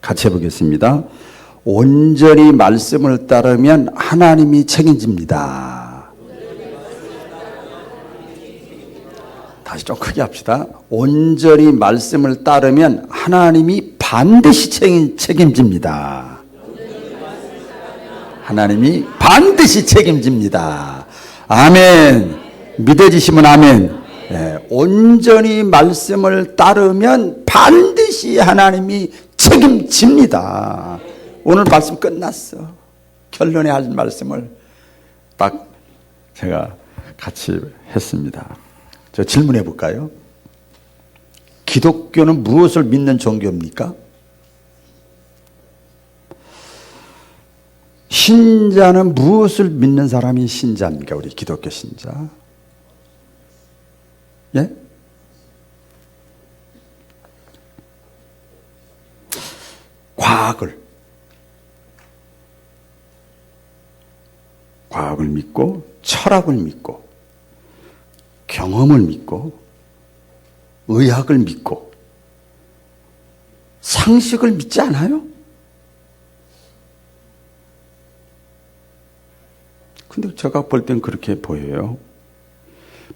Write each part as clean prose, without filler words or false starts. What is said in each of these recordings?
같이 해보겠습니다. 온전히 말씀을 따르면 하나님이 책임집니다. 다시 좀 크게 합시다. 온전히 말씀을 따르면 하나님이 반드시 책임집니다. 하나님이 반드시 책임집니다. 아멘. 믿어지시면 아멘. 네, 온전히 말씀을 따르면 반드시 하나님이 책임집니다. 오늘 말씀 끝났어. 결론에 할 말씀을 딱 제가 같이 했습니다. 저 질문해 볼까요? 기독교는 무엇을 믿는 종교입니까? 신자는 무엇을 믿는 사람이 신자입니까? 우리 기독교 신자. 예? 과학을 믿고, 철학을 믿고, 경험을 믿고, 의학을 믿고, 상식을 믿지 않아요? 근데 제가 볼 땐 그렇게 보여요.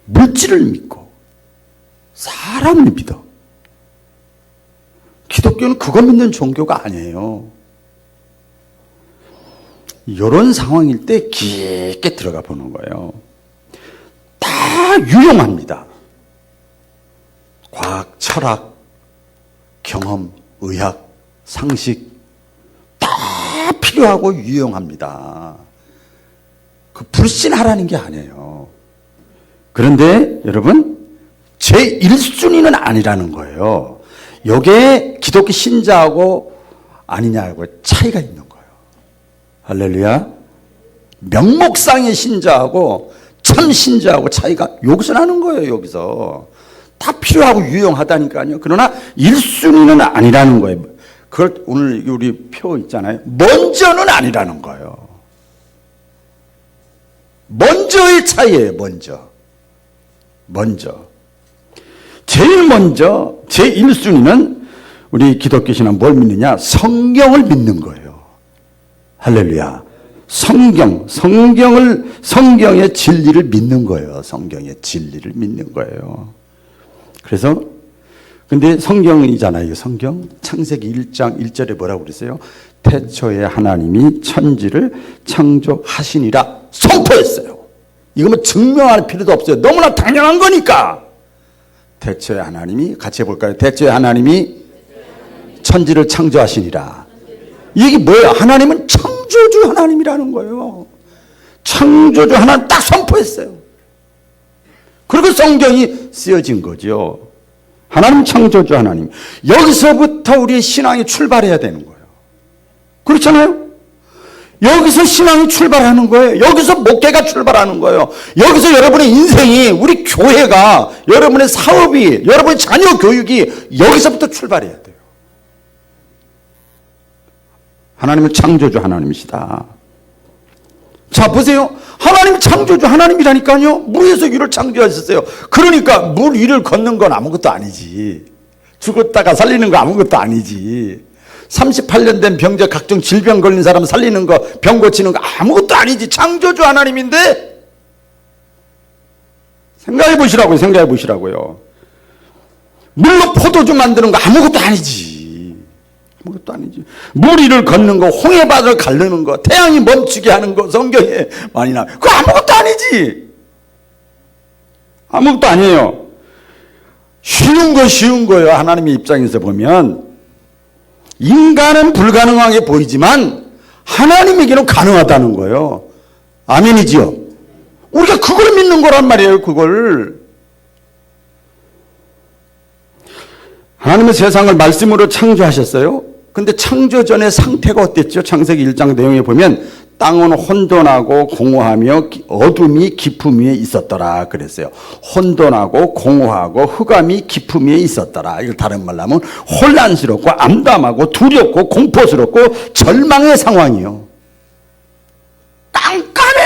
물질을 믿고, 사람을 믿어. 기독교는 그거 믿는 종교가 아니에요. 이런 상황일 때 깊게 들어가 보는 거예요. 다 유용합니다. 과학, 철학, 경험, 의학, 상식 다 필요하고 유용합니다. 그 불신하라는 게 아니에요. 그런데 여러분 제1순위는 아니라는 거예요. 이게 기독교 신자하고 아니냐고 차이가 있는 거예요. 할렐루야. 명목상의 신자하고 참 신자하고 차이가 여기서 나는 거예요. 여기서 다 필요하고 유용하다니까요. 그러나 1순위는 아니라는 거예요. 그걸 오늘 우리 표 있잖아요. 먼저는 아니라는 거예요. 먼저의 차이예요. 먼저 제일 먼저 제1순위는 우리 기독교 신앙은 뭘 믿느냐? 성경을 믿는 거예요. 할렐루야. 성경의 진리를 믿는 거예요. 성경의 진리를 믿는 거예요. 그래서 근데 성경이잖아요. 성경 창세기 1장 1절에 뭐라고 그랬어요? 태초에 하나님이 천지를 창조하시니라 선포했어요. 이거 뭐 증명할 필요도 없어요. 너무나 당연한 거니까. 태초에 하나님이 같이 해볼까요? 태초에 하나님이 천지를 창조하시니라. 이게 뭐예요? 하나님은 창조주 하나님이라는 거예요. 창조주 하나님 딱 선포했어요. 그리고 성경이 쓰여진 거죠. 하나님 창조주 하나님. 여기서부터 우리의 신앙이 출발해야 되는 거예요. 그렇잖아요? 여기서 신앙이 출발하는 거예요. 여기서 목회가 출발하는 거예요. 여기서 여러분의 인생이, 우리 교회가, 여러분의 사업이, 여러분의 자녀 교육이 여기서부터 출발해야 돼요. 하나님은 창조주 하나님이시다. 자, 보세요. 하나님 창조주 하나님이라니까요. 물에서 위를 창조하셨어요. 그러니까 물 위를 걷는 건 아무것도 아니지. 죽었다가 살리는 거 아무것도 아니지. 38년 된 병자 각종 질병 걸린 사람 살리는 거, 병 고치는 거 아무것도 아니지. 창조주 하나님인데 생각해 보시라고요. 물로 포도주 만드는 거 아무것도 아니지. 물 위를 걷는 거, 홍해바다를 가르는 거, 태양이 멈추게 하는 거 성경에 많이 나와요. 그거 아무것도 아니지. 아무것도 아니에요. 쉬운 거예요. 하나님의 입장에서 보면. 인간은 불가능하게 보이지만 하나님에게는 가능하다는 거예요. 아멘이지요. 우리가 그걸 믿는 거란 말이에요. 그걸. 하나님은 세상을 말씀으로 창조하셨어요. 근데 창조 전의 상태가 어땠죠? 창세기 1장 내용에 보면 땅은 혼돈하고 공허하며 어둠이 깊음 위에 있었더라 그랬어요. 혼돈하고 공허하고 흑암이 깊음 위에 있었더라. 이걸 다른 말로 하면 혼란스럽고 암담하고 두렵고 공포스럽고 절망의 상황이요. 깜깜해,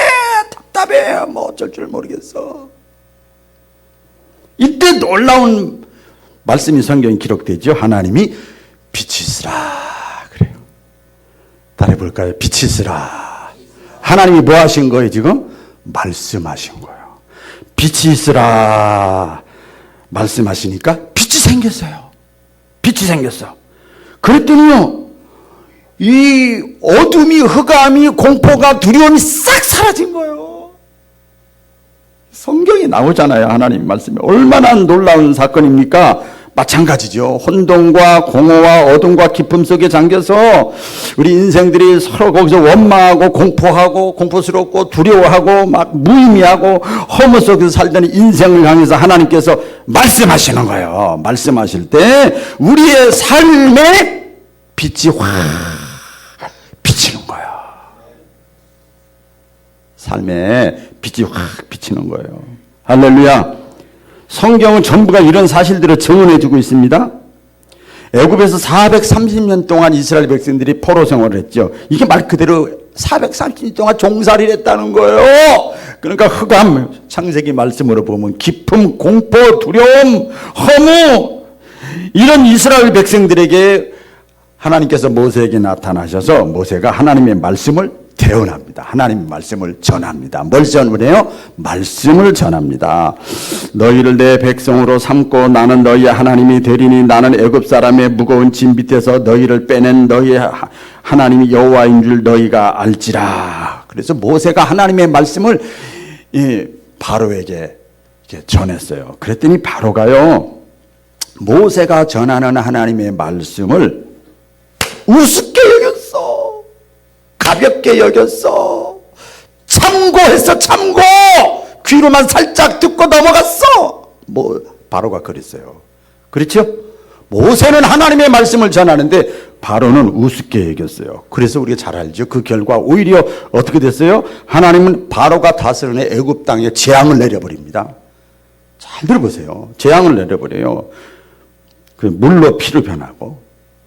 답답해, 뭐 어쩔 줄 모르겠어. 이때 놀라운 말씀이 성경에 기록되죠. 하나님이 빛이 있으라. 볼까요? 빛이 있으라. 하나님이 뭐 하신 거예요, 지금? 말씀하신 거예요. 빛이 있으라. 말씀하시니까 빛이 생겼어요. 빛이 생겼어. 그랬더니요, 이 어둠이, 흑암이, 공포가, 두려움이 싹 사라진 거예요. 성경에 나오잖아요. 하나님 말씀이. 얼마나 놀라운 사건입니까? 마찬가지죠. 혼돈과 공허와 어둠과 기쁨 속에 잠겨서 우리 인생들이 서로 거기서 원망하고 공포하고 공포스럽고 두려워하고 막 무의미하고 허무 속에서 살던 인생을 향해서 하나님께서 말씀하시는 거예요. 말씀하실 때 우리의 삶에 빛이 확 비치는 거예요. 삶에 빛이 확 비치는 거예요. 할렐루야. 성경은 전부가 이런 사실들을 증언해 주고 있습니다. 애굽에서 430년 동안 이스라엘 백성들이 포로 생활을 했죠. 이게 말 그대로 430년 동안 종살이를 했다는 거예요. 그러니까 흑암, 창세기 말씀으로 보면 기쁨, 공포, 두려움, 허무, 이런 이스라엘 백성들에게 하나님께서 모세에게 나타나셔서 모세가 하나님의 말씀을 대언합니다. 하나님의 말씀을 전합니다. 뭘 전해요? 말씀을 전합니다. 너희를 내 백성으로 삼고 나는 너희의 하나님이 되리니 나는 애굽 사람의 무거운 짐 밑에서 너희를 빼낸 너희의 하나님이 여호와인 줄 너희가 알지라. 그래서 모세가 하나님의 말씀을 바로에게 전했어요. 그랬더니 바로가요, 모세가 전하는 하나님의 말씀을 우습게 여겼어. 가볍게 여겼어. 참고했어. 참고. 귀로만 살짝 듣고 넘어갔어. 바로가 그랬어요. 그렇죠? 모세는 하나님의 말씀을 전하는데 바로는 우습게 여겼어요. 그래서 우리가 잘 알죠. 그 결과 오히려 어떻게 됐어요? 하나님은 바로가 다스리는 애굽 땅에 재앙을 내려버립니다. 잘 들어보세요. 재앙을 내려버려요. 그 물로 피로 변하고,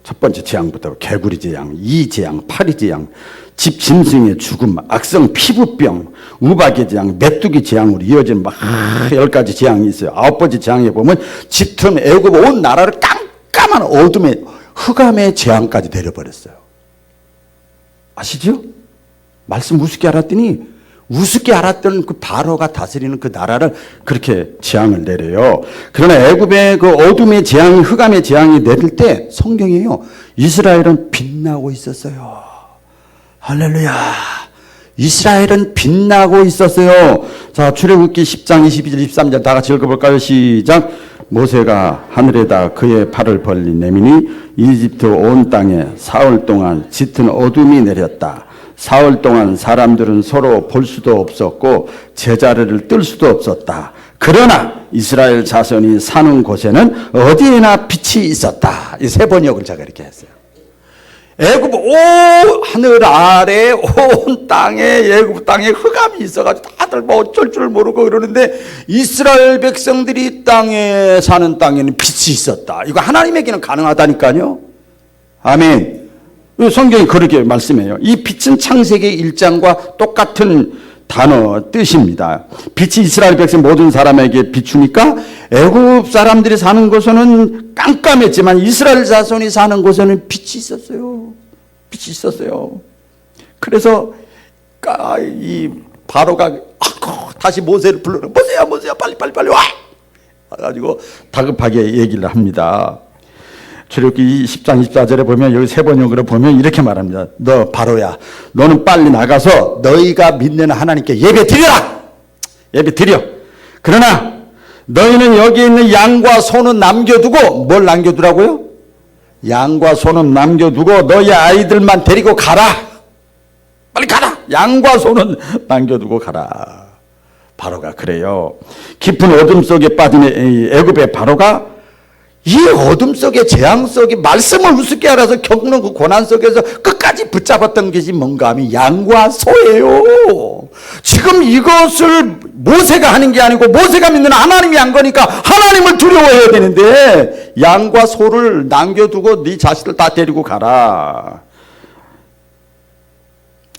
첫 번째 재앙부터 개구리 재앙, 이 재앙, 파리 재앙, 집 짐승의 죽음, 악성 피부병, 우박의 재앙, 메뚜기 재앙으로 이어진 막 10가지 재앙이 있어요. 9번째 재앙에 보면 짙은 애굽 온 나라를 깜깜한 어둠의 흑암의 재앙까지 내려버렸어요. 아시죠? 말씀 우습게 알았더니 우습게 알았던 그 바로가 다스리는 그 나라를 그렇게 재앙을 내려요. 그러나 애굽의 그 어둠의 재앙이, 흑암의 재앙이 내릴 때 성경이에요, 이스라엘은 빛나고 있었어요. 할렐루야. 이스라엘은 빛나고 있었어요. 자, 출애굽기 10장 22절 23절 다 같이 읽어볼까요? 시작. 모세가 하늘에다 그의 팔을 벌리 내미니 이집트 온 땅에 사흘 동안 짙은 어둠이 내렸다. 사흘 동안 사람들은 서로 볼 수도 없었고 제자리를 뜰 수도 없었다. 그러나 이스라엘 자손이 사는 곳에는 어디에나 빛이 있었다. 이 세 번역을 제가 이렇게 했어요. 애굽 하늘 아래 온 땅에, 애굽 땅에 흑암이 있어가지고 다들 뭐 어쩔 줄 모르고 그러는데 이스라엘 백성들이 땅에 사는 땅에는 빛이 있었다. 이거 하나님에게는 가능하다니까요. 아멘. 성경이 그렇게 말씀해요. 이 빛은 창세기 1장과 똑같은 단어 뜻입니다. 빛이 이스라엘 백성 모든 사람에게 비추니까 애굽 사람들이 사는 곳에는 깜깜했지만 이스라엘 자손이 사는 곳에는 빛이 있었어요. 빛이 있었어요. 그래서 이 바로가 다시 모세를 불러라. 모세야 빨리 와. 가지고 다급하게 얘기를 합니다. 출애굽기 10장 24절에 보면 여기 세 번역으로 보면 이렇게 말합니다. 너 바로야, 너는 빨리 나가서 너희가 믿는 하나님께 예배 드려라. 예배 드려. 그러나 너희는 여기 있는 양과 소는 남겨두고, 뭘 남겨두라고요? 양과 소는 남겨두고 너희 아이들만 데리고 가라. 빨리 가라. 양과 소는 남겨두고 가라. 바로가 그래요. 깊은 어둠 속에 빠진 애굽의 바로가 이 어둠 속에, 재앙 속에 말씀을 우습게 알아서 겪는 그 고난 속에서 끝까지 붙잡았던 것이 뭔가 하면 양과 소예요. 지금 이것을 모세가 하는 게 아니고 모세가 믿는 하나님이 한 거니까 하나님을 두려워해야 되는데 양과 소를 남겨두고 네 자식들 다 데리고 가라.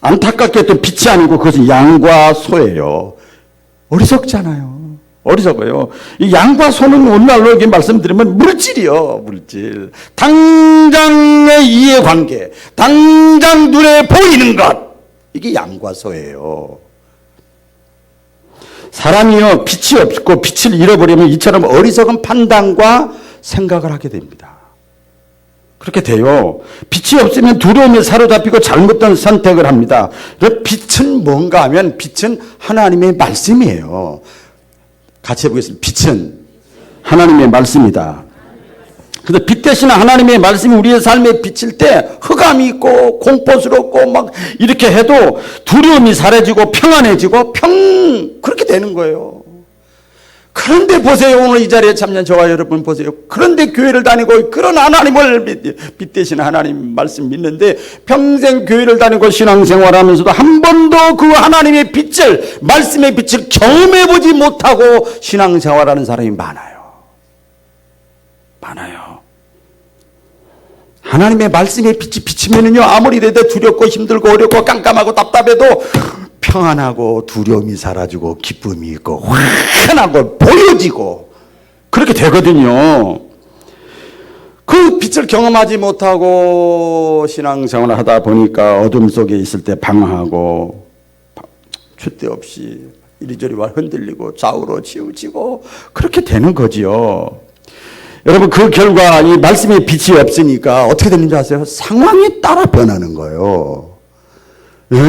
안타깝게 또 빛이 아니고 그것은 양과 소예요. 어리석잖아요. 어리석어요. 이 양과 소는 오늘날로 이렇게 말씀드리면 물질이요, 물질. 당장의 이해관계, 당장 눈에 보이는 것. 이게 양과 소예요. 사람이요, 빛이 없고 빛을 잃어버리면 이처럼 어리석은 판단과 생각을 하게 됩니다. 그렇게 돼요. 빛이 없으면 두려움에 사로잡히고 잘못된 선택을 합니다. 빛은 뭔가 하면 빛은 하나님의 말씀이에요. 같이 해보겠습니다. 빛은 하나님의 말씀이다. 그래서 빛 대신 하나님의 말씀이 우리의 삶에 비칠 때 흑암이 있고 공포스럽고 막 이렇게 해도 두려움이 사라지고 평안해지고 그렇게 되는 거예요. 그런데 보세요. 오늘 이 자리에 참여한 저와 여러분 보세요. 그런데 교회를 다니고 그런 하나님을 빛 대신 하나님 말씀 믿는데 평생 교회를 다니고 신앙생활하면서도 한 번도 그 하나님의 빛을, 말씀의 빛을 경험해보지 못하고 신앙생활하는 사람이 많아요. 많아요. 하나님의 말씀의 빛이 비치면은요, 아무리 내도 두렵고 힘들고 어렵고 깜깜하고 답답해도 평안하고 두려움이 사라지고 기쁨이 있고 환하고 보여지고 그렇게 되거든요. 그 빛을 경험하지 못하고 신앙생활을 하다 보니까 어둠 속에 있을 때 방황하고 줏대 없이 이리저리 흔들리고 좌우로 치우치고 그렇게 되는 거지요. 여러분, 그 결과 이 말씀의 빛이 없으니까 어떻게 되는지 아세요? 상황에 따라 변하는 거예요. 네.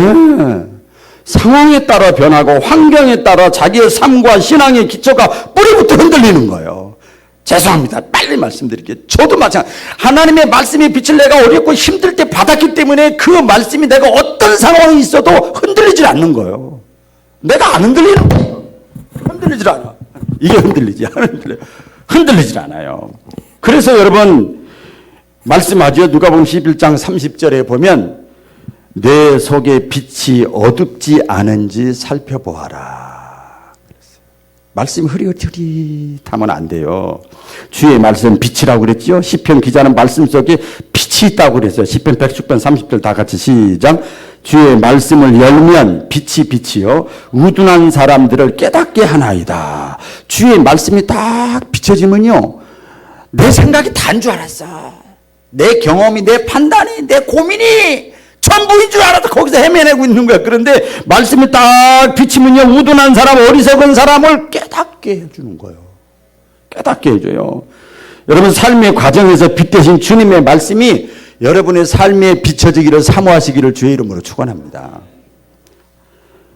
상황에 따라 변하고 환경에 따라 자기의 삶과 신앙의 기초가 뿌리부터 흔들리는 거예요. 죄송합니다. 빨리 말씀드릴게요. 저도 마찬가지. 하나님의 말씀의 빛을 내가 어렵고 힘들 때 받았기 때문에 그 말씀이 내가 어떤 상황이 있어도 흔들리질 않는 거예요. 내가 안 흔들리는 거예요. 흔들리질 않아. 이게 흔들리지. 흔들리질 않아요. 그래서 여러분 말씀하죠. 누가복음 11장 30절에 보면 내 속에 빛이 어둡지 않은지 살펴보아라. 말씀이 흐릿흐릿하면 안 돼요. 주의 말씀 빛이라고 그랬죠. 시편 기자는 말씀 속에 빛이 있다고 그랬어요. 시편 106편 30절 다 같이 시작. 주의 말씀을 열면 빛이요 우둔한 사람들을 깨닫게 하나이다. 주의 말씀이 딱 비춰지면요, 내 생각이 다인 줄 알았어. 내 경험이, 내 판단이, 내 고민이 전부인 줄 알아도 거기서 헤매내고 있는 거야. 그런데 말씀이 딱 비치면요, 우둔한 사람, 어리석은 사람을 깨닫게 해주는 거예요. 깨닫게 해줘요. 여러분 삶의 과정에서 빛 대신 주님의 말씀이 여러분의 삶에 비춰지기를 사모하시기를 주의 이름으로 축원합니다.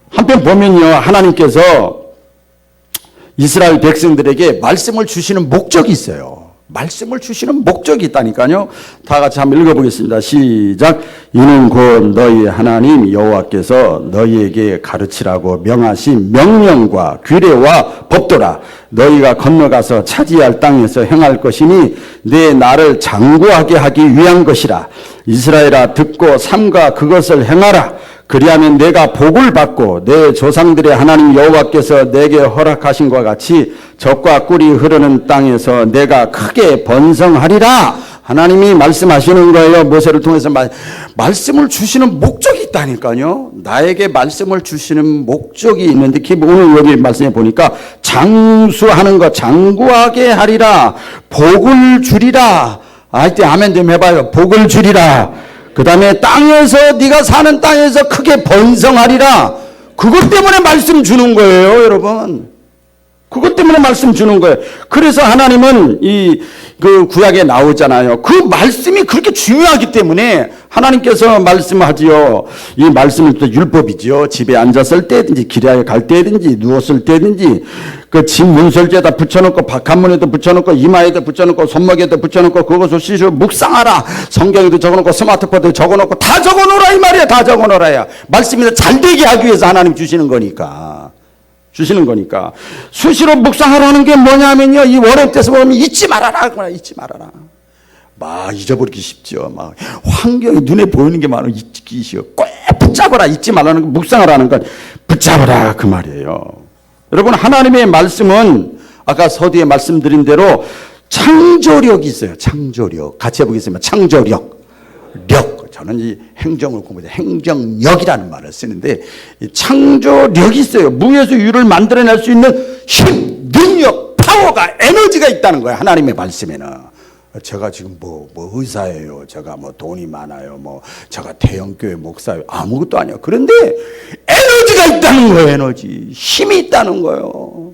한편 보면요, 하나님께서 이스라엘 백성들에게 말씀을 주시는 목적이 있어요. 말씀을 주시는 목적이 있다니까요. 다 같이 한번 읽어보겠습니다. 시작. 이는 곧 너희 하나님 여호와께서 너희에게 가르치라고 명하신 명령과 규례와 법도라. 너희가 건너가서 차지할 땅에서 행할 것이니 내 나를 장구하게 하기 위한 것이라. 이스라엘아 듣고 삼가 그것을 행하라. 그리하면 내가 복을 받고 내 조상들의 하나님 여호와께서 내게 허락하신 것과 같이 젖과 꿀이 흐르는 땅에서 내가 크게 번성하리라. 하나님이 말씀하시는 거예요. 모세를 통해서 말씀을 주시는 목적이 있다니까요. 나에게 말씀을 주시는 목적이 있는데 오늘 여기 말씀해 보니까 장수하는 것, 장구하게 하리라. 복을 주리라. 때 아멘 좀 해봐요. 복을 주리라. 그 다음에 땅에서, 네가 사는 땅에서 크게 번성하리라. 그것 때문에 말씀 주는 거예요, 여러분. 그것 때문에 말씀 주는 거예요. 그래서 하나님은 그 구약에 나오잖아요. 그 말씀이 그렇게 중요하기 때문에 하나님께서 말씀하지요. 이 말씀은 또 율법이지요. 집에 앉았을 때든지 길에 갈 때든지 누웠을 때든지 그 집 문설주에다 붙여놓고 바깥문에도 붙여놓고 이마에도 붙여놓고 손목에도 붙여놓고 그것을 시시로 묵상하라. 성경에도 적어놓고 스마트폰에도 적어놓고 다 적어놓으라 이 말이야. 다 적어놓으라야. 말씀이 잘 되게 하기 위해서 하나님 주시는 거니까. 수시로 묵상하라는 게 뭐냐면요, 이 원어에서 보면 잊지 말아라. 잊지 말아라. 막 잊어버리기 쉽죠. 막 환경이 눈에 보이는 게 많아 잊기 쉬워. 꼭 붙잡아라. 잊지 말라는 거, 묵상하라는 건 붙잡아라 그 말이에요. 여러분 하나님의 말씀은 아까 서두에 말씀드린 대로 창조력이 있어요. 창조력. 같이 해보겠습니다. 창조력. 저는 이 행정을 공부해서 행정력이라는 말을 쓰는데 이 창조력이 있어요. 무에서 유를 만들어낼 수 있는 힘, 파워가, 에너지가 있다는 거예요. 하나님의 말씀에는. 제가 지금 뭐 의사예요. 제가 뭐 돈이 많아요. 뭐 제가 대형교회 목사예요. 아무것도 아니에요. 그런데 에너지가 있다는 거예요. 에너지. 힘이 있다는 거예요.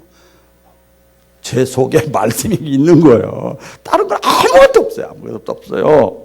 제 속에 말씀이 있는 거예요. 다른 건 아무것도 없어요. 아무것도 없어요.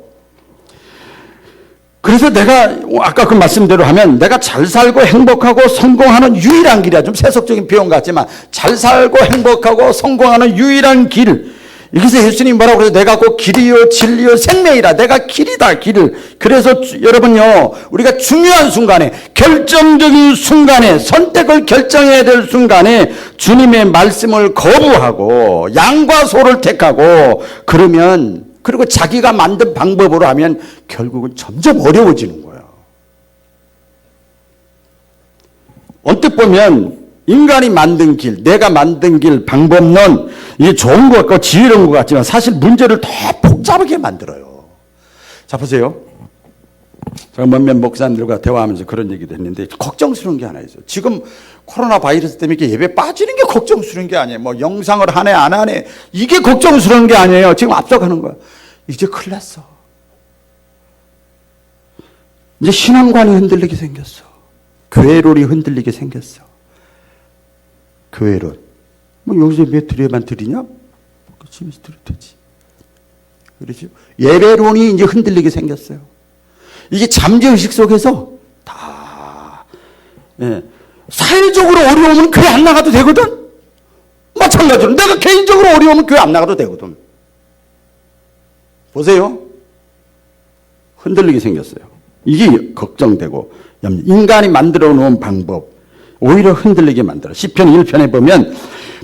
그래서 내가 아까 그 말씀대로 하면 내가 잘 살고 행복하고 성공하는 유일한 길이야. 좀 세속적인 표현 같지만 잘 살고 행복하고 성공하는 유일한 길. 여기서 예수님이 뭐라고 그래서 내가 곧 길이요 진리요 생명이라. 내가 길이다, 길. 그래서 여러분요, 우리가 중요한 순간에, 결정적인 순간에, 선택을 결정해야 될 순간에 주님의 말씀을 거부하고 양과 소를 택하고 그러면, 그리고 자기가 만든 방법으로 하면 결국은 점점 어려워지는 거예요. 언뜻 보면 인간이 만든 길, 내가 만든 길, 방법론, 이게 좋은 것 같고 지혜로운 것 같지만 사실 문제를 더 복잡하게 만들어요. 자, 보세요. 제가 몇몇 목사님들과 대화하면서 그런 얘기도 했는데 걱정스러운 게 하나 있어요. 지금 코로나 바이러스 때문에 이렇게 예배 빠지는 게 걱정스러운 게 아니에요. 뭐 영상을 하네 안 하네 이게 걱정스러운 게 아니에요. 지금 앞서가는 거야. 이제 큰일 났어. 이제 신앙관이 흔들리게 생겼어. 교회론이 흔들리게 생겼어. 교회론. 뭐 여기서 왜 드려야만 드리냐? 집에서 드려도 되지. 그렇죠? 예배론이 이제 흔들리게 생겼어요. 이게 잠재의식 속에서 다, 예. 사회적으로 어려우면 교회 안 나가도 되거든? 마찬가지로 내가 개인적으로 어려우면 교회 안 나가도 되거든. 보세요. 흔들리게 생겼어요. 이게 걱정되고, 인간이 만들어 놓은 방법, 오히려 흔들리게 만들어. 시편 1편에 보면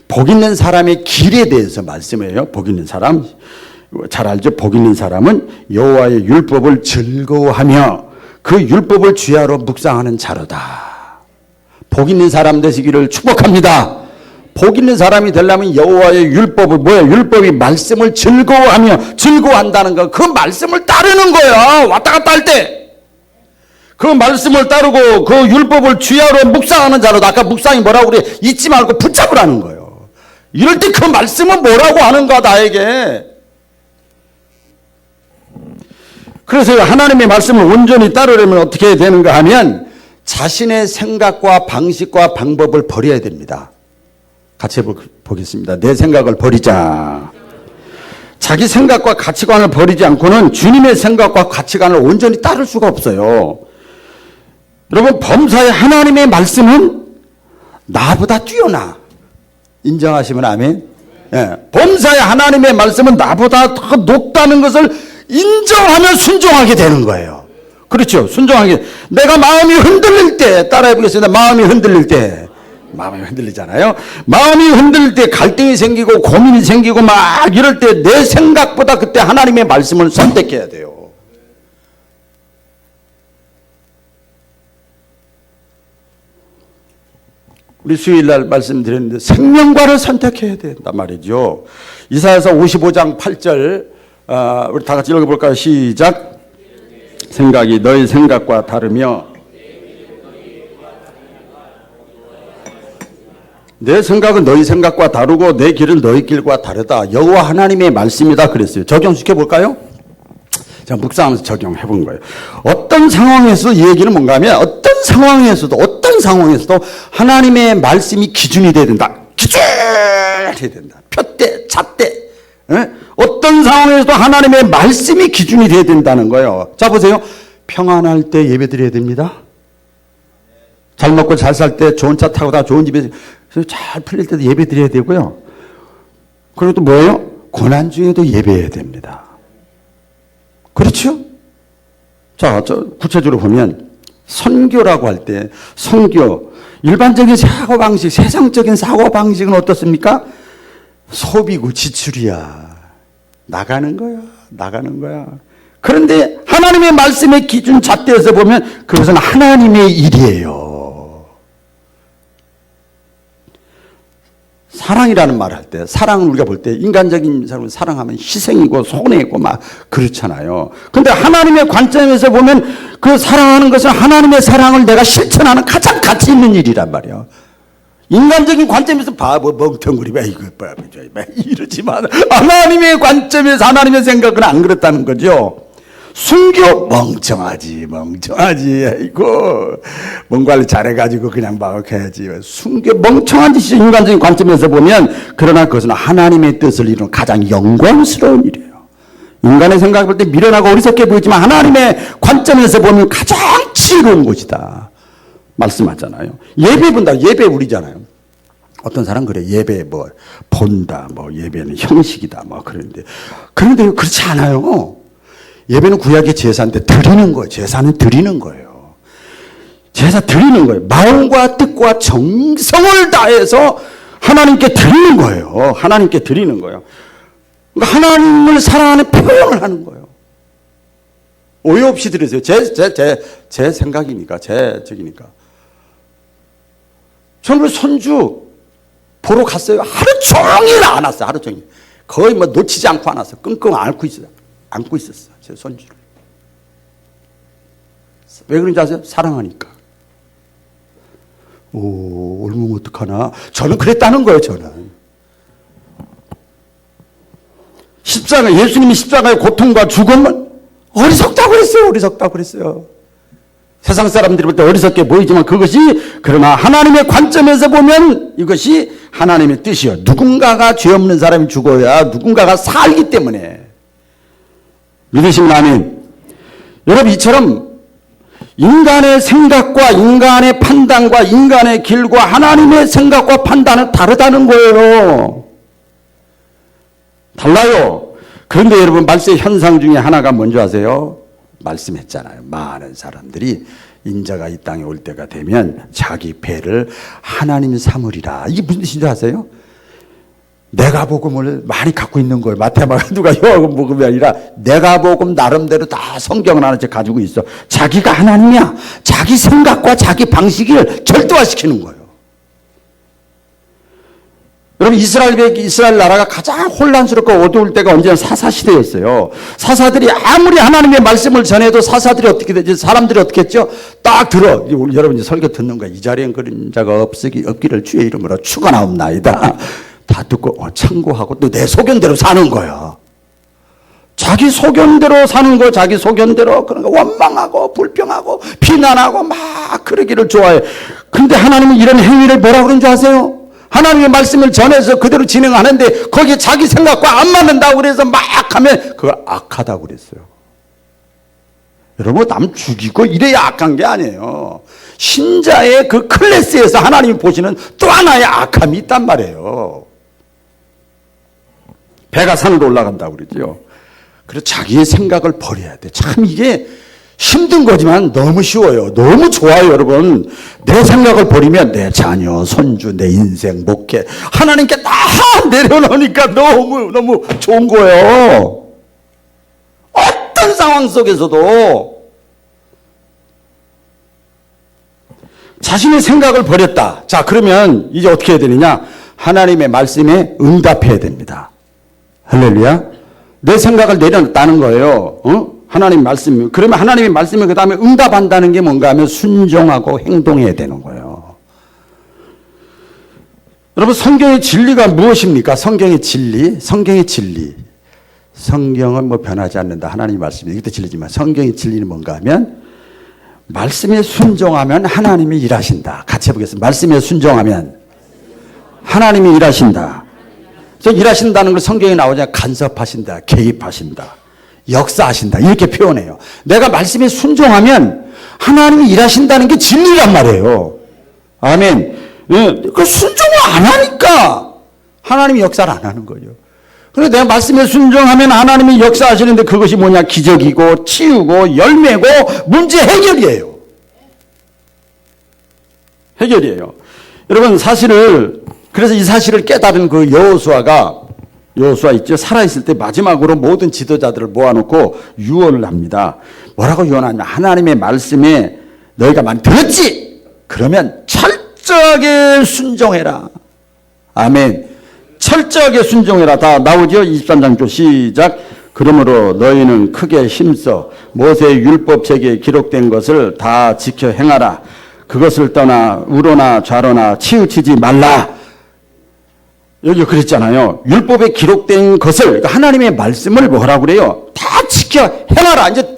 복 있는 사람의 길에 대해서 말씀해요. 복 있는 사람, 잘 알죠? 복 있는 사람은 여호와의 율법을 즐거워하며 그 율법을 주야로 묵상하는 자로다. 복 있는 사람 되시기를 축복합니다. 복 있는 사람이 되려면 여호와의 율법을, 뭐야? 율법이 말씀을 즐거워하며, 즐거워한다는 거, 그 말씀을 따르는 거야. 왔다 갔다 할 때. 그 말씀을 따르고 그 율법을 주야로 묵상하는 자로다. 아까 묵상이 뭐라고 그래? 잊지 말고 붙잡으라는 거예요. 이럴 때 그 말씀은 뭐라고 하는가 나에게. 그래서 하나님의 말씀을 온전히 따르려면 어떻게 해야 되는가 하면 자신의 생각과 방식과 방법을 버려야 됩니다. 같이 보겠습니다. 내 생각을 버리자. 자기 생각과 가치관을 버리지 않고는 주님의 생각과 가치관을 온전히 따를 수가 없어요. 여러분, 범사의 하나님의 말씀은 나보다 뛰어나. 인정하시면 아멘. 예, 범사의 하나님의 말씀은 나보다 더 높다는 것을 인정하면 순종하게 되는 거예요. 그렇죠. 순종하게. 내가 마음이 흔들릴 때, 따라해 보겠습니다. 마음이 흔들릴 때. 마음이 흔들리잖아요. 마음이 흔들릴 때 갈등이 생기고 고민이 생기고 막 이럴 때 내 생각보다 그때 하나님의 말씀을 선택해야 돼요. 우리 수요일날 말씀드렸는데 생명과를 선택해야 된단 말이죠. 이사야서 55장 8절 우리 다 같이 읽어볼까요? 시작. 생각이 너희 생각과 다르며 내 생각은 너희 생각과 다르고 내 길은 너희 길과 다르다. 여호와 하나님의 말씀이다 그랬어요. 적용시켜 볼까요? 제가 묵상하면서 적용해 본 거예요. 어떤 상황에서 이 얘기는 뭔가 하면 어떤 상황에서도 하나님의 말씀이 기준이 돼야 된다. 기준이 돼야 된다. 표대, 잣대. 어떤 상황에서도 하나님의 말씀이 기준이 돼야 된다는 거예요. 자, 보세요. 평안할 때 예배 드려야 됩니다. 잘 먹고 잘 살 때 좋은 차 타고 다 좋은 집에 잘 풀릴 때도 예배 드려야 되고요. 그리고 또 뭐예요? 고난 중에도 예배해야 됩니다. 그렇죠? 자, 구체적으로 보면 선교라고 할 때 선교, 일반적인 사고방식, 세상적인 사고방식은 어떻습니까? 소비고 지출이야. 나가는 거야. 그런데 하나님의 말씀의 기준 잣대에서 보면 그것은 하나님의 일이에요. 사랑이라는 말을 할 때, 사랑을 우리가 볼 때 인간적인 사람은 사랑하면 희생이고 손해고 막 그렇잖아요. 근데 하나님의 관점에서 보면 그 사랑하는 것은 하나님의 사랑을 내가 실천하는 가장 가치 있는 일이란 말이에요. 인간적인 관점에서 바보 멍텅구리 이거 이러지만 하나님의 관점에서 하나님의 생각은 안 그렇다는 거죠. 순교 멍청하지 이거 뭔 관리 잘해가지고 그냥 막 해야지. 순교 멍청한 짓이 인간적인 관점에서 보면, 그러나 그것은 하나님의 뜻을 이루는 가장 영광스러운 일이에요. 인간의 생각을 볼 때 미련하고 어리석게 보이지만 하나님의 관점에서 보면 가장 지혜로운 것이다 말씀하잖아요. 예배 본다. 예배 우리잖아요. 어떤 사람 그래. 예배 뭐 본다. 뭐 예배는 형식이다. 뭐 그런데 그렇지 않아요. 예배는 구약의 제사인데 드리는 거예요. 제사는 드리는 거예요. 제사 드리는 거예요. 마음과 뜻과 정성을 다해서 하나님께 드리는 거예요. 하나님께 드리는 거예요. 그러니까 하나님을 사랑하는 표현을 하는 거예요. 오해 없이 들으세요. 제 생각이니까, 제 적이니까. 저는 손주 보러 갔어요. 하루 종일 안 왔어요. 하루 종일. 거의 뭐 놓치지 않고 안 왔어요. 끙끙 안고 있었어요. 제 손주를. 왜 그런지 아세요? 사랑하니까. 얼마면 어떡하나. 저는 그랬다는 거예요, 저는. 예수님이 십자가의 고통과 죽음은 어리석다고 그랬어요. 세상 사람들이 볼 때 어리석게 보이지만 그러나 하나님의 관점에서 보면 이것이 하나님의 뜻이요. 누군가가 죄 없는 사람이 죽어야 누군가가 살기 때문에. 믿으시면 아멘. 여러분, 이처럼 인간의 생각과 인간의 판단과 인간의 길과 하나님의 생각과 판단은 다르다는 거예요. 달라요. 그런데 여러분, 말세의 현상 중에 하나가 뭔지 아세요? 말씀했잖아요. 많은 사람들이 인자가 이 땅에 올 때가 되면 자기 배를 하나님 삼으리라. 이게 무슨 뜻인지 아세요? 내가 복음을 많이 갖고 있는 거예요. 마태마가 누가 요한복음 복음이 아니라 내가 복음 나름대로 다 성경을 하나씩 가지고 있어. 자기가 하나님이야. 자기 생각과 자기 방식을 절대화시키는 거예요. 여러분, 이스라엘 나라가 가장 혼란스럽고 어두울 때가 언제나 사사시대였어요. 사사들이 아무리 하나님의 말씀을 전해도 사사들이 어떻게 되지? 사람들이 어떻게 했죠? 딱 들어. 여러분, 설교 듣는 거야. 이 자리엔 그런 자가 없기를 주의 이름으로 축원하옵나이다. 다 듣고 참고하고 또 내 소견대로 사는 거야. 자기 소견대로 사는 거, 자기 소견대로 그런 거 원망하고 불평하고 비난하고 막 그러기를 좋아해. 그런데 하나님은 이런 행위를 뭐라 그런 줄 아세요? 하나님의 말씀을 전해서 그대로 진행하는데 거기에 자기 생각과 안 맞는다고 그래서 막 하면 그걸 악하다고 그랬어요. 여러분, 남 죽이고 이래야 악한 게 아니에요. 신자의 그 클래스에서 하나님이 보시는 또 하나의 악함이 있단 말이에요. 배가 산으로 올라간다고 그러죠. 그래서 자기의 생각을 버려야 돼. 참 이게 힘든 거지만 너무 쉬워요. 너무 좋아요, 여러분. 내 생각을 버리면 내 자녀, 손주, 내 인생, 목회 하나님께 다 내려놓으니까 너무 좋은 거예요. 어떤 상황 속에서도 자신의 생각을 버렸다. 자, 그러면 이제 어떻게 해야 되느냐? 하나님의 말씀에 응답해야 됩니다. 할렐루야. 내 생각을 내려놨다는 거예요. 하나님 말씀. 그러면 하나님의 말씀에 그 다음에 응답한다는 게 뭔가 하면 순종하고 행동해야 되는 거예요. 여러분, 성경의 진리가 무엇입니까? 성경의 진리. 성경은 뭐 변하지 않는다. 하나님 말씀이 이것도 진리지만 성경의 진리는 뭔가 하면 말씀에 순종하면 하나님이 일하신다. 같이 해보겠습니다. 말씀에 순종하면 하나님이 일하신다. 저 일하신다는 걸 성경에 나오잖아요. 간섭하신다. 개입하신다. 역사하신다. 이렇게 표현해요. 내가 말씀에 순종하면 하나님이 일하신다는 게 진리란 말이에요. 아멘. 그 순종을 안 하니까 하나님이 역사를 안 하는 거예요. 그래서 내가 말씀에 순종하면 하나님이 역사하시는데 그것이 뭐냐? 기적이고 치유고 열매고 문제 해결이에요. 여러분, 그래서 이 사실을 깨달은 그 여호수아 있죠. 살아있을 때 마지막으로 모든 지도자들을 모아놓고 유언을 합니다. 뭐라고 유언하냐면 하나님의 말씀에 너희가 많이 들었지? 그러면 철저하게 순종해라. 아멘. 철저하게 순종해라. 다 나오죠. 23장 시작. 그러므로 너희는 크게 힘써 모세의 율법 책에 기록된 것을 다 지켜 행하라. 그것을 떠나 우로나 좌로나 치우치지 말라. 여기 그랬잖아요. 율법에 기록된 것을, 그러니까 하나님의 말씀을 뭐라고 그래요? 다 지켜 행하라. 이제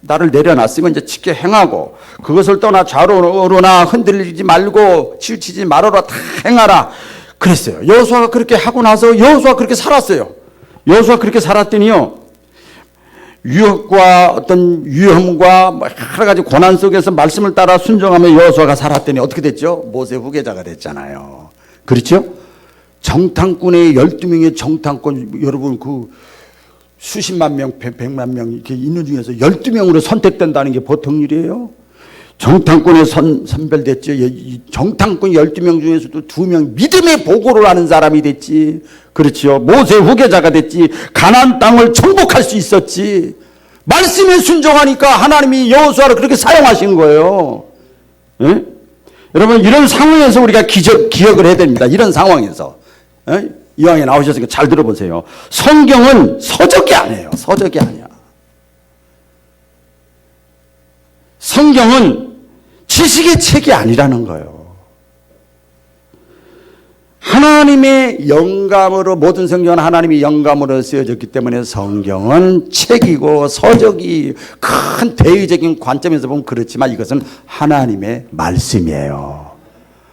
나를 내려놨으면 이제 지켜 행하고, 그것을 떠나 좌로나 흔들리지 말고 치우치지 말아라. 다 행하라. 그랬어요. 여호수아가 그렇게 하고 나서 여호수아가 그렇게 살았어요. 여호수아가 그렇게 살았더니요, 유혹과 어떤 위험과 여러 가지 고난 속에서 말씀을 따라 순종하며 여호수아가 살았더니 어떻게 됐죠? 모세 후계자가 됐잖아요. 그렇죠? 정탐꾼의 12명의 정탐꾼, 여러분 그 수십만 명, 100만 명 이렇게 있는 중에서 12명으로 선택된다는 게 보통 일이에요. 정탐꾼에 선별됐죠. 정탐꾼 12명 중에서도 2명 믿음의 보고를 하는 사람이 됐지. 그렇죠. 모세 후계자가 됐지. 가나안 땅을 정복할 수 있었지. 말씀에 순종하니까 하나님이 여호수아를 그렇게 사용하신 거예요. 예? 여러분, 이런 상황에서 우리가 기억을 해야 됩니다. 이런 상황에서. 예? 이왕에 나오셨으니까 잘 들어보세요. 성경은 서적이 아니에요. 서적이 아니야. 성경은 지식의 책이 아니라는 거예요. 하나님의 영감으로, 모든 성경은 하나님의 영감으로 쓰여졌기 때문에 성경은 책이고 서적이, 큰 대의적인 관점에서 보면 그렇지만 이것은 하나님의 말씀이에요.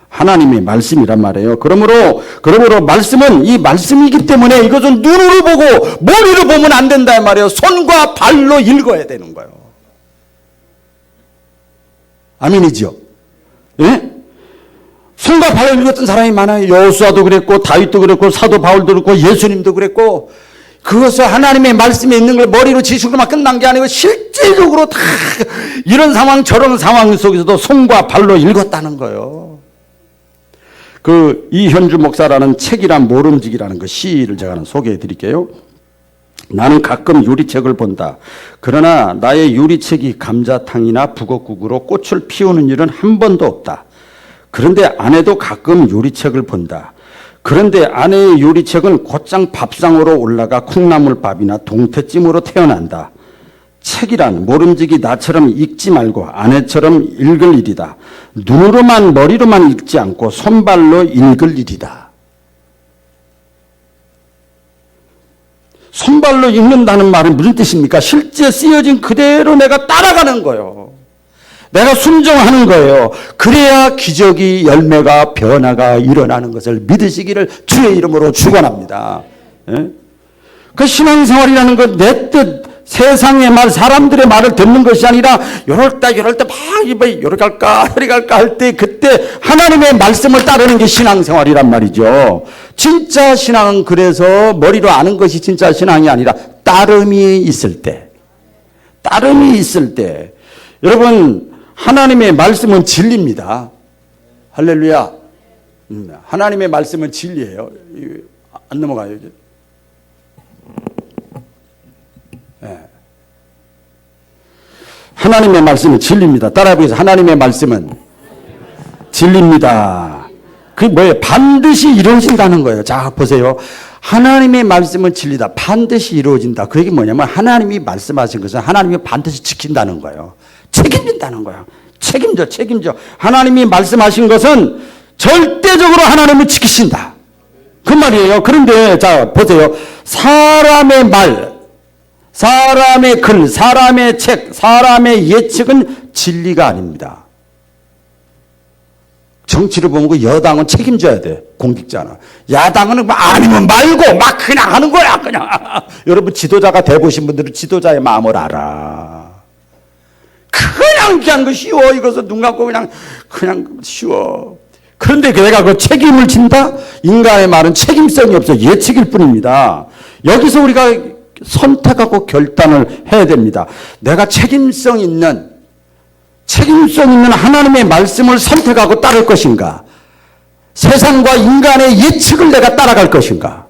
하나님의 말씀이란 말이에요. 그러므로 말씀은 이 말씀이기 때문에 이것은 눈으로 보고 머리로 보면 안 된다 이 말이에요. 손과 발로 읽어야 되는 거예요. 아멘이죠? 예? 손과 발로 읽었던 사람이 많아요. 여호수아도 그랬고, 다윗도 그랬고, 사도 바울도 그랬고, 예수님도 그랬고, 그것을 하나님의 말씀에 있는 걸 머리로 지식으로만 끝난 게 아니고 실제적으로 다 이런 상황 저런 상황 속에서도 손과 발로 읽었다는 거예요. 그 이현주 목사라는 책이란 모름지기라는 그 시를 제가 소개해 드릴게요. 나는 가끔 유리책을 본다. 그러나 나의 유리책이 감자탕이나 북엇국으로 꽃을 피우는 일은 한 번도 없다. 그런데 아내도 가끔 유리책을 본다. 그런데 아내의 유리책은 곧장 밥상으로 올라가 콩나물밥이나 동태찜으로 태어난다. 책이란 모름지기 나처럼 읽지 말고 아내처럼 읽을 일이다. 눈으로만 머리로만 읽지 않고 손발로 읽을 일이다. 손발로 읽는다는 말은 무슨 뜻입니까? 실제 쓰여진 그대로 내가 따라가는 거예요. 내가 순종하는 거예요. 그래야 기적이, 열매가, 변화가 일어나는 것을 믿으시기를 주의 이름으로 축원합니다. 예? 그 신앙생활이라는 건 내 뜻, 세상의 말, 사람들의 말을 듣는 것이 아니라 요럴 때 막 요리 갈까 저리 갈까 할 때 그때 하나님의 말씀을 따르는 게 신앙생활이란 말이죠. 진짜 신앙은 그래서 머리로 아는 것이 진짜 신앙이 아니라 따름이 있을 때, 여러분, 하나님의 말씀은 진리입니다. 할렐루야. 하나님의 말씀은 진리예요. 안 넘어가요, 이제. 네. 하나님의 말씀은 진리입니다. 따라해보겠습니다. 하나님의 말씀은 진리입니다. 그게 뭐예요? 반드시 이루어진다는 거예요. 자, 보세요. 하나님의 말씀은 진리다. 반드시 이루어진다. 그 얘기 뭐냐면 하나님이 말씀하신 것은 하나님이 반드시 지킨다는 거예요. 책임진다는 거예요. 책임져. 하나님이 말씀하신 것은 절대적으로 하나님이 지키신다. 그 말이에요. 그런데 자, 보세요. 사람의 말, 사람의 글, 사람의 책, 사람의 예측은 진리가 아닙니다. 정치를 보면 그 여당은 책임져야 돼. 공직자는. 야당은 아니면 말고 막 그냥 하는 거야. 그냥. 여러분 지도자가 돼보신 분들은 지도자의 마음을 알아. 그냥 거 쉬워. 이것은 눈 감고 그냥 쉬워. 그런데 내가 그 책임을 진다? 인간의 말은 책임성이 없어. 예측일 뿐입니다. 여기서 우리가 선택하고 결단을 해야 됩니다. 내가 책임성 있는 하나님의 말씀을 선택하고 따를 것인가? 세상과 인간의 예측을 내가 따라갈 것인가?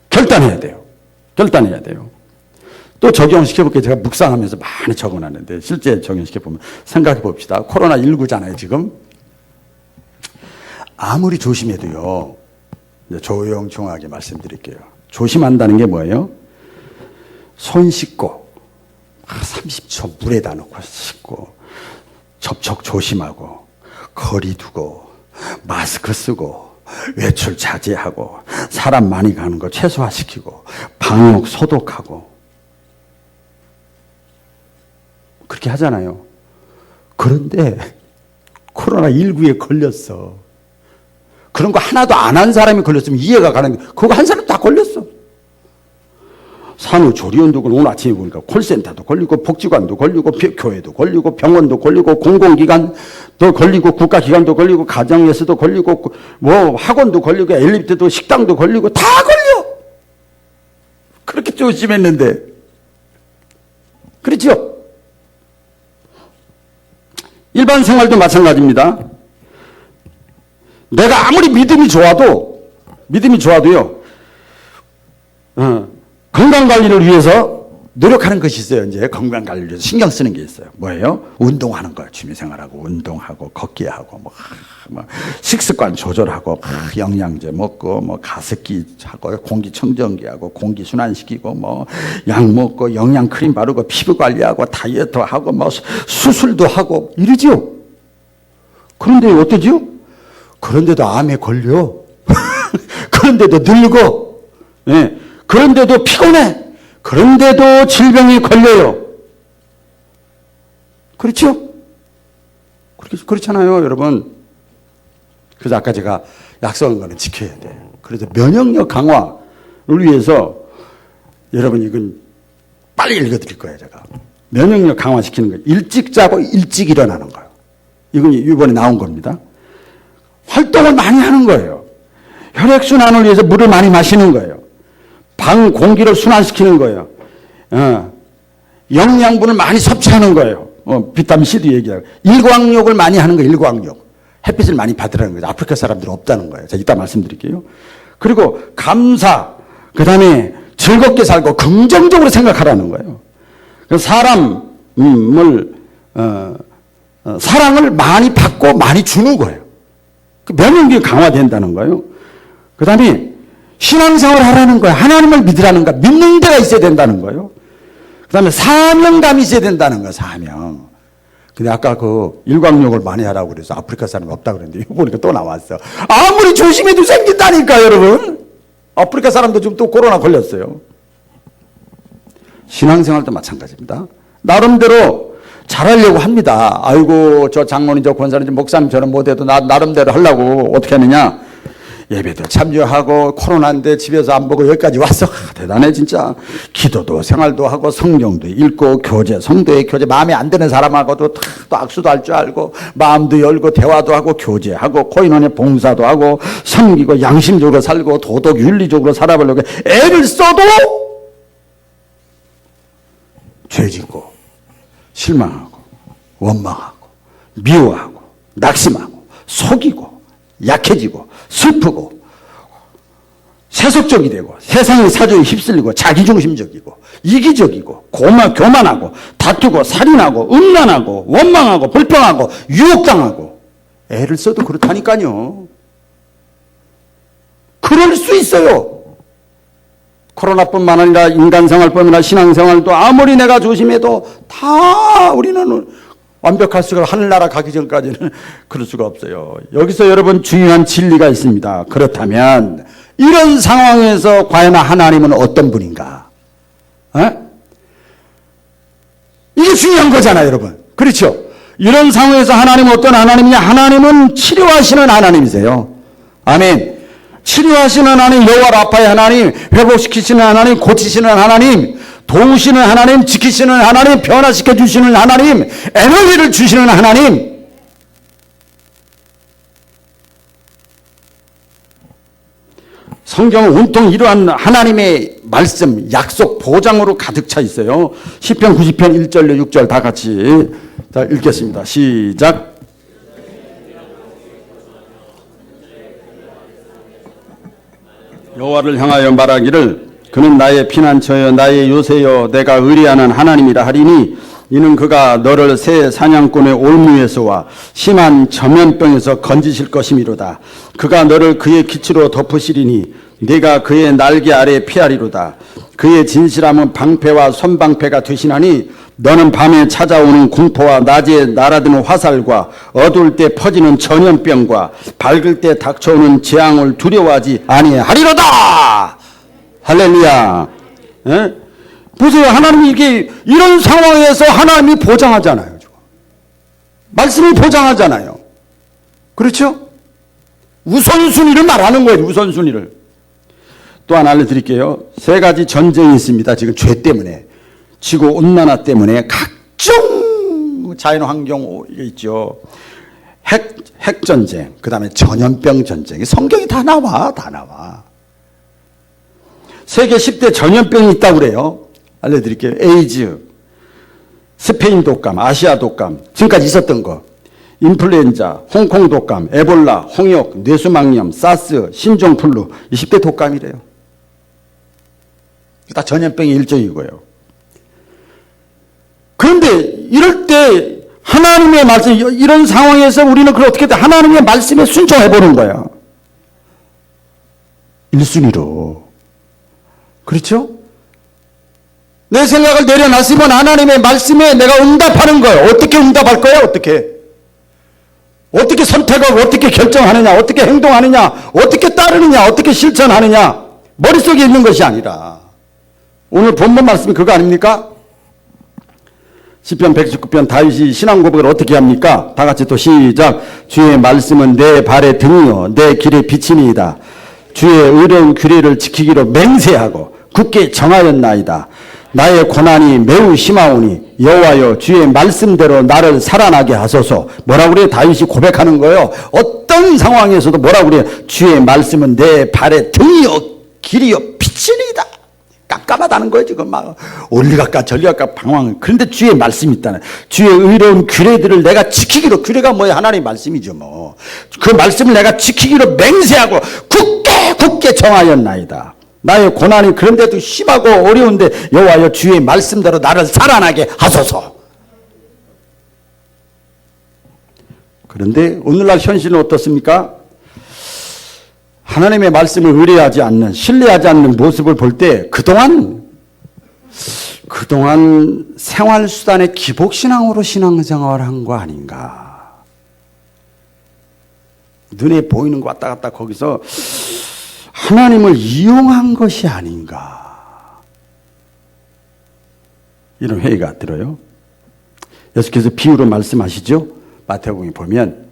결단해야 돼요. 또 적용시켜볼게요. 제가 묵상하면서 많이 적어놨는데 실제 적용시켜보면 생각해 봅시다. 코로나19잖아요, 지금. 아무리 조심해도요. 조용조용하게 말씀드릴게요. 조심한다는 게 뭐예요? 손 씻고 30초 물에다 넣고 씻고 접촉 조심하고 거리 두고 마스크 쓰고 외출 자제하고 사람 많이 가는 거 최소화시키고 방역 소독하고 그렇게 하잖아요. 그런데 코로나19에 걸렸어. 그런 거 하나도 안 한 사람이 걸렸으면 이해가 가는데 그거 한 사람 다 걸렸어. 산후조리원도 걸리고 오늘 아침에 보니까 콜센터도 걸리고 복지관도 걸리고 교회도 걸리고 병원도 걸리고 공공기관도 걸리고 국가기관도 걸리고 가정에서도 걸리고 뭐 학원도 걸리고 엘리베이터도 식당도 걸리고 다 걸려. 그렇게 조심했는데 그렇죠? 일반 생활도 마찬가지입니다. 내가 아무리 믿음이 좋아도요, 건강관리를 위해서 노력하는 것이 있어요. 이제 건강관리를 위해서 신경 쓰는 게 있어요. 뭐예요? 운동하는 거예요. 취미생활하고, 운동하고, 걷기 하고, 식습관 조절하고, 영양제 먹고, 가습기 하고, 공기청정기 하고, 공기순환시키고, 약 먹고, 영양크림 바르고, 피부 관리하고, 다이어트 하고, 수술도 하고, 이러죠? 그런데 어떠죠? 그런데도 암에 걸려. 그런데도 늙어. 예. 그런데도 피곤해. 그런데도 질병이 걸려요. 그렇죠? 그렇잖아요, 여러분. 그래서 아까 제가 약속한 거는 지켜야 돼. 그래서 면역력 강화를 위해서 여러분 이건 빨리 읽어드릴 거예요, 제가. 면역력 강화시키는 거예요. 일찍 자고 일찍 일어나는 거예요. 이건 이번에 나온 겁니다. 활동을 많이 하는 거예요. 혈액순환을 위해서 물을 많이 마시는 거예요. 방 공기를 순환시키는 거예요. 영양분을 많이 섭취하는 거예요. 비타민C도 얘기하고. 일광욕을 많이 하는 거예요. 일광욕. 햇빛을 많이 받으라는 거죠. 아프리카 사람들은 없다는 거예요. 제가 이따 말씀드릴게요. 그리고 감사, 그 다음에 즐겁게 살고 긍정적으로 생각하라는 거예요. 사람을 사랑을 많이 받고 많이 주는 거예요. 면역력이 강화된다는 거예요. 그 다음에 신앙생활을 하라는 거예요. 하나님을 믿으라는 거예요. 믿는 데가 있어야 된다는 거예요. 그 다음에 사명감이 있어야 된다는 거예요. 사명. 근데 아까 그 일광욕을 많이 하라고 그래서 아프리카 사람 없다고 그랬는데 이거 보니까 또 나왔어. 아무리 조심해도 생긴다니까 여러분. 아프리카 사람도 지금 또 코로나 걸렸어요. 신앙생활도 마찬가지입니다. 나름대로 잘하려고 합니다. 아이고 저 장로님 저 권사님 저 목사님 저는 못해도 나름대로 하려고 어떻게 하느냐. 예배도 참여하고 코로나인데 집에서 안 보고 여기까지 왔어. 대단해 진짜. 기도도 생활도 하고 성경도 읽고 교제 성도의 교제 마음에 안 드는 사람하고도 또 악수도 할 줄 알고 마음도 열고 대화도 하고 교제하고 코인원에 봉사도 하고 섬기고 양심적으로 살고 도덕 윤리적으로 살아보려고 애를 써도 죄 짓고 실망하고 원망하고 미워하고 낙심하고 속이고 약해지고 슬프고 세속적이 되고 세상의 사조에 휩쓸리고 자기중심적이고 이기적이고 교만하고 다투고 살인하고 음란하고 원망하고 불평하고 유혹당하고 애를 써도 그렇다니까요. 그럴 수 있어요. 코로나뿐만 아니라 인간생활뿐만 아니라 신앙생활도 아무리 내가 조심해도 다 우리는 완벽할 수가 하늘나라 가기 전까지는 그럴 수가 없어요. 여기서 여러분 중요한 진리가 있습니다. 그렇다면 이런 상황에서 과연 하나님은 어떤 분인가? 이게 중요한 거잖아요, 여러분. 그렇죠? 이런 상황에서 하나님은 어떤 하나님이냐? 하나님은 치료하시는 하나님이세요. 아멘. 치료하시는 하나님, 여호와 라파의 하나님, 회복시키시는 하나님, 고치시는 하나님, 도우시는 하나님, 지키시는 하나님, 변화시켜 주시는 하나님, 에너지를 주시는 하나님. 성경은 온통 이러한 하나님의 말씀, 약속, 보장으로 가득 차 있어요. 시편 90편 1절, 6절 다 같이 자, 읽겠습니다. 시작. 여호와를 향하여 말하기를 그는 나의 피난처여 나의 요새여 내가 의뢰하는 하나님이라 하리니 이는 그가 너를 새 사냥꾼의 올무에서와 심한 전염병에서 건지실 것이미로다. 그가 너를 그의 기치로 덮으시리니 네가 그의 날개 아래 피하리로다. 그의 진실함은 방패와 손방패가 되시나니 너는 밤에 찾아오는 공포와 낮에 날아드는 화살과 어두울 때 퍼지는 전염병과 밝을 때 닥쳐오는 재앙을 두려워하지 아니하리로다. 할렐루야. 예? 보세요. 하나님이 이런 상황에서 하나님이 보장하잖아요. 말씀이 보장하잖아요. 그렇죠? 우선순위를 말하는 거예요. 우선순위를. 또 하나 알려드릴게요. 세 가지 전쟁이 있습니다. 지금 죄 때문에. 지구온난화 때문에 각종 자연환경 있죠. 핵전쟁, 그 다음에 전염병 전쟁. 성경이 다 나와. 세계 10대 전염병이 있다고 그래요. 알려드릴게요. 에이즈, 스페인 독감, 아시아 독감, 지금까지 있었던 거. 인플루엔자, 홍콩 독감, 에볼라, 홍역, 뇌수막염, 사스, 신종플루. 이 10대 독감이래요. 다 전염병의 일종이고요. 그런데 이럴 때 하나님의 말씀, 이런 상황에서 우리는 그걸 어떻게 돼? 하나님의 말씀에 순종해보는 거예요. 1순위로. 그렇죠? 내 생각을 내려놨으면 하나님의 말씀에 내가 응답하는 거예요. 어떻게 응답할 거예요? 어떻게 선택하고 어떻게 결정하느냐, 어떻게 행동하느냐, 어떻게 따르느냐, 어떻게 실천하느냐. 머릿속에 있는 것이 아니라. 오늘 본문 말씀이 그거 아닙니까? 시편 119편 다윗이 신앙 고백을 어떻게 합니까? 다 같이 또 시작. 주의 말씀은 내 발의 등이요 내 길의 빛이니이다. 주의 의로운 규례를 지키기로 맹세하고 굳게 정하였나이다. 나의 고난이 매우 심하오니 여호와여 주의 말씀대로 나를 살아나게 하소서. 뭐라고 그래요? 다윗이 고백하는 거예요. 어떤 상황에서도 뭐라고 그래요? 주의 말씀은 내 발의 등이요 길이요 빛이니이다. 깜깜하다는 거예요. 지금 막 올리 갈까 저리 갈까 방황. 그런데 주의 말씀이 있다는, 주의 의로운 규례들을 내가 지키기로. 규례가 뭐예요? 하나님의 말씀이죠. 뭐 그 말씀을 내가 지키기로 맹세하고 굳게 정하였나이다. 나의 고난이 그런데도 심하고 어려운데 여호와여 주의 말씀대로 나를 살아나게 하소서. 그런데 오늘날 현실은 어떻습니까? 하나님의 말씀을 의뢰하지 않는, 신뢰하지 않는 모습을 볼 때 그동안 생활수단의 기복신앙으로 신앙생활을 한 거 아닌가. 눈에 보이는 거 왔다 갔다 거기서 하나님을 이용한 것이 아닌가. 이런 회의가 들어요. 예수께서 비유로 말씀하시죠. 마태복음에 보면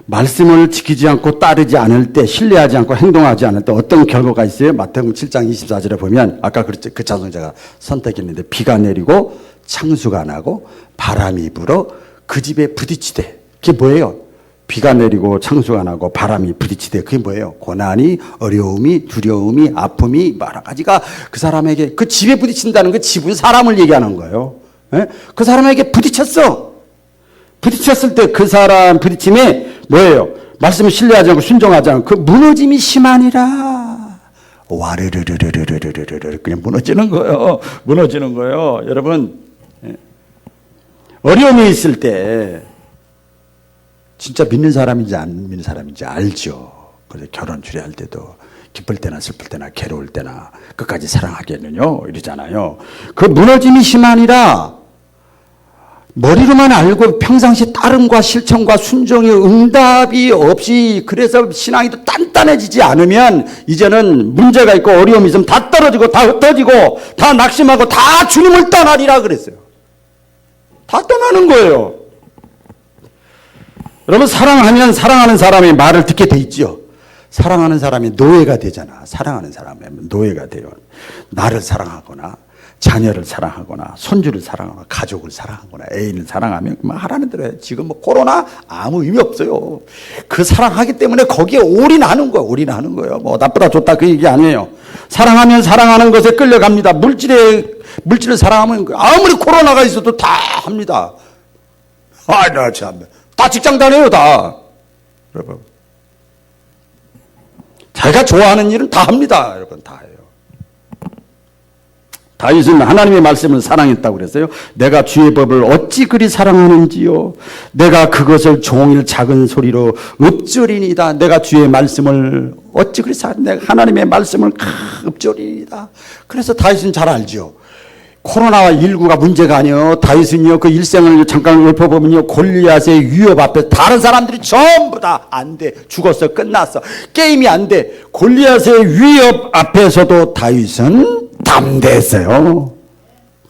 말씀을 지키지 않고 따르지 않을 때, 신뢰하지 않고 행동하지 않을 때 어떤 결과가 있어요? 마태복음 7장 24절에 보면 아까 그랬죠. 그 찬송자가 선택했는데 비가 내리고 창수가 나고 바람이 불어 그 집에 부딪히되. 그게 뭐예요? 비가 내리고 창수가 나고 바람이 부딪히되. 그게 뭐예요? 고난이, 어려움이, 두려움이, 아픔이 여러 가지가 그 사람에게, 그 집에 부딪힌다는 그 집은 사람을 얘기하는 거예요. 예? 그 사람에게 부딪혔어. 부딪혔을 때 그 사람 부딪힘에 뭐예요? 말씀을 신뢰하지 않고 순종하지 않고 그 무너짐이 심하니라. 와르르르르르르르르 그냥 무너지는 거예요. 여러분, 어려움이 있을 때 진짜 믿는 사람인지 안 믿는 사람인지 알죠. 그래서 결혼 주례할 때도 기쁠 때나 슬플 때나 괴로울 때나 끝까지 사랑하겠느냐 이러잖아요. 그 무너짐이 심하니라. 머리로만 알고 평상시 따름과 실천과 순종의 응답이 없이, 그래서 신앙이 또 단단해지지 않으면 이제는 문제가 있고 어려움이 있으면 다 떨어지고 다 흩어지고 다 낙심하고 다 주님을 떠나리라 그랬어요. 다 떠나는 거예요. 여러분, 사랑하면 사랑하는 사람의 말을 듣게 돼 있죠. 사랑하는 사람이 노예가 되잖아. 사랑하는 사람이 노예가 돼요. 나를 사랑하거나 자녀를 사랑하거나 손주를 사랑하거나 가족을 사랑하거나 애인을 사랑하면 그만 하라는 대로 해. 지금 뭐 코로나 아무 의미 없어요. 그 사랑하기 때문에 거기에 올인하는 거예요. 뭐 나쁘다 좋다 그 얘기 아니에요. 사랑하면 사랑하는 것에 끌려갑니다. 물질을 사랑하면 아무리 코로나가 있어도 다 합니다. 나 참. 다 직장 다녀요, 다. 여러분. 자기가 좋아하는 일은 다 합니다. 여러분, 다 해요. 다윗은 하나님의 말씀을 사랑했다고 그랬어요. 내가 주의 법을 어찌 그리 사랑하는지요. 내가 그것을 종일 작은 소리로 읊조리니다. 내가 주의 말씀을 어찌 그리 내가 하나님의 말씀을 읊조리니다. 그래서 다윗은 잘 알죠. 코로나와 19가 문제가 아니요. 다윗은요, 그 일생을 잠깐 읊어보면요, 골리앗의 위협 앞에 다른 사람들이 전부 다 안 돼. 죽었어. 끝났어. 게임이 안 돼. 골리앗의 위협 앞에서도 다윗은 담대했어요.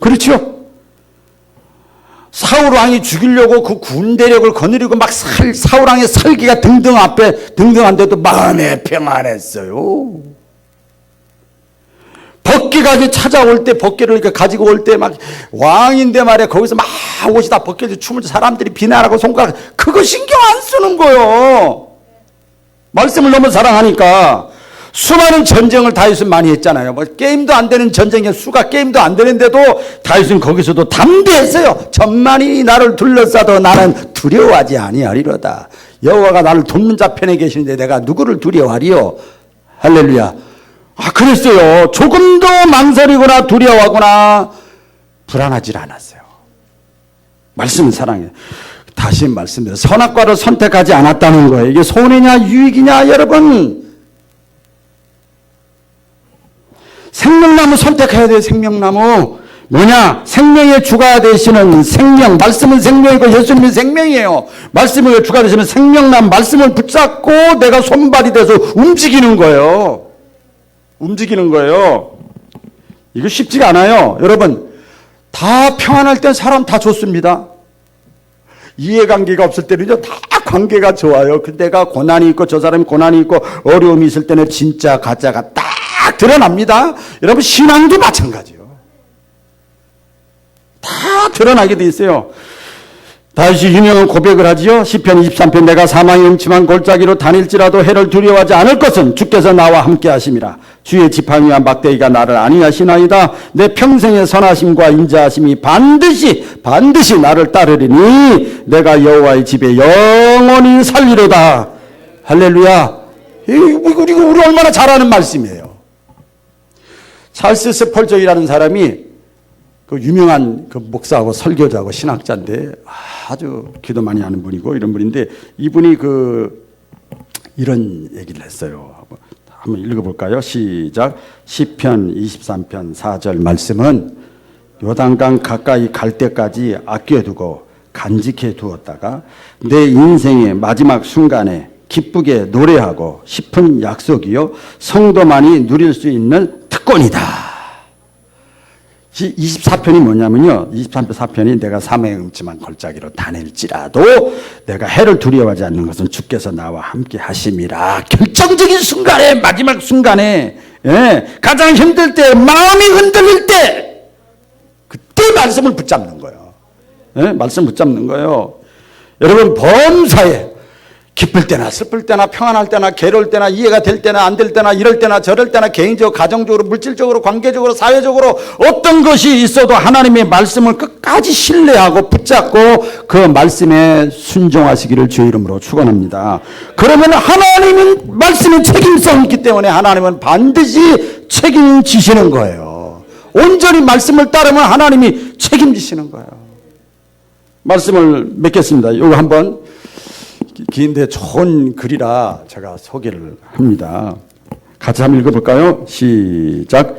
그렇죠? 사울 왕이 죽이려고 그 군대력을 거느리고 막 사울 왕의 설기가 등등한데도 마음에 평안했어요. 벗기가 찾아올 때, 벗기를 가지고 올 때 막 왕인데 말이야, 거기서 막 옷이 다 벗겨져 춤을 사람들이 비난하고 손가락, 그거 신경 안 쓰는 거요. 말씀을 너무 사랑하니까. 수많은 전쟁을 다윗은 많이 했잖아요. 뭐 게임도 안 되는 전쟁에 수가 게임도 안 되는데도 다윗은 거기서도 담대했어요. 천만이 나를 둘러싸도 나는 두려워하지 아니하리로다. 여호와가 나를 돕는 자 편에 계시는데 내가 누구를 두려워하리요? 할렐루야. 아, 그랬어요. 조금도 망설이거나 두려워하거나 불안하지 않았어요. 말씀을 사랑해요. 다시 말씀드려요. 선악과를 선택하지 않았다는 거예요. 이게 손해냐 유익이냐 여러분. 생명나무 선택해야 돼요. 생명나무. 뭐냐? 생명의 주가 되시는 생명. 말씀은 생명이고 예수님은 생명이에요. 말씀의 주가 되시는 생명나무. 말씀을 붙잡고 내가 손발이 돼서 움직이는 거예요. 움직이는 거예요. 이거 쉽지가 않아요. 여러분, 다 평안할 땐 사람 다 좋습니다. 이해관계가 없을 때는요, 다 관계가 좋아요. 근데 내가 고난이 있고 저 사람이 고난이 있고 어려움이 있을 때는 진짜 가짜가 딱 드러납니다. 여러분, 신앙도 마찬가지예요. 다 드러나게 돼 있어요. 다윗이 유명한 고백을 하지요. 시편 23편 내가 사망의 음침한 골짜기로 다닐지라도 해를 두려워하지 않을 것은 주께서 나와 함께 하심이라. 주의 지팡이와 막대기가 나를 안위하시나이다. 내 평생의 선하심과 인자하심이 반드시 나를 따르리니 내가 여호와의 집에 영원히 살리로다. 할렐루야. 이거 우리 얼마나 잘 아는 말씀이에요. 찰스 스펄전이라는 사람이 그 유명한 그 목사하고 설교자하고 신학자인데 아주 기도 많이 하는 분이고 이런 분인데 이분이 이런 얘기를 했어요. 한번 읽어볼까요? 시작. 시편 23편 4절 말씀은 요단강 가까이 갈 때까지 아껴두고 간직해 두었다가 내 인생의 마지막 순간에 기쁘게 노래하고 싶은 약속이요 성도만이 누릴 수 있는 특권이다. 24편이 뭐냐면요. 24편이 내가 사망의 음침한 골짜기로 다닐지라도 내가 해를 두려워하지 않는 것은 주께서 나와 함께 하심이라. 결정적인 순간에, 마지막 순간에, 가장 힘들 때, 마음이 흔들릴 때, 그때 말씀을 붙잡는 거예요. 말씀 붙잡는 거예요. 여러분, 범사에 기쁠 때나 슬플 때나 평안할 때나 괴로울 때나 이해가 될 때나 안 될 때나 이럴 때나 저럴 때나 개인적으로 가정적으로 물질적으로 관계적으로 사회적으로 어떤 것이 있어도 하나님의 말씀을 끝까지 신뢰하고 붙잡고 그 말씀에 순종하시기를 주의 이름으로 축원합니다. 그러면 하나님은 말씀에 책임성이 있기 때문에 하나님은 반드시 책임지시는 거예요. 온전히 말씀을 따르면 하나님이 책임지시는 거예요. 말씀을 맺겠습니다. 이거 한번 긴데 좋은 글이라 제가 소개를 합니다. 같이 한번 읽어볼까요? 시작.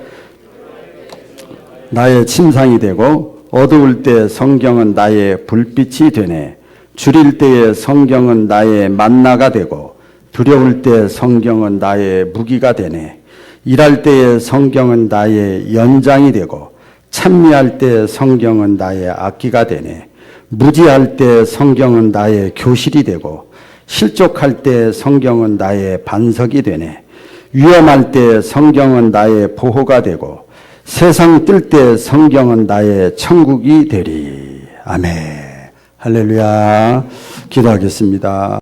나의 침상이 되고 어두울 때 성경은 나의 불빛이 되네. 줄일 때의 성경은 나의 만나가 되고 두려울 때 성경은 나의 무기가 되네. 일할 때의 성경은 나의 연장이 되고 찬미할 때 성경은 나의 악기가 되네. 무지할 때 성경은 나의 교실이 되고 실족할 때 성경은 나의 반석이 되네. 위험할 때 성경은 나의 보호가 되고 세상 뜰 때 성경은 나의 천국이 되리. 아멘. 할렐루야. 기도하겠습니다.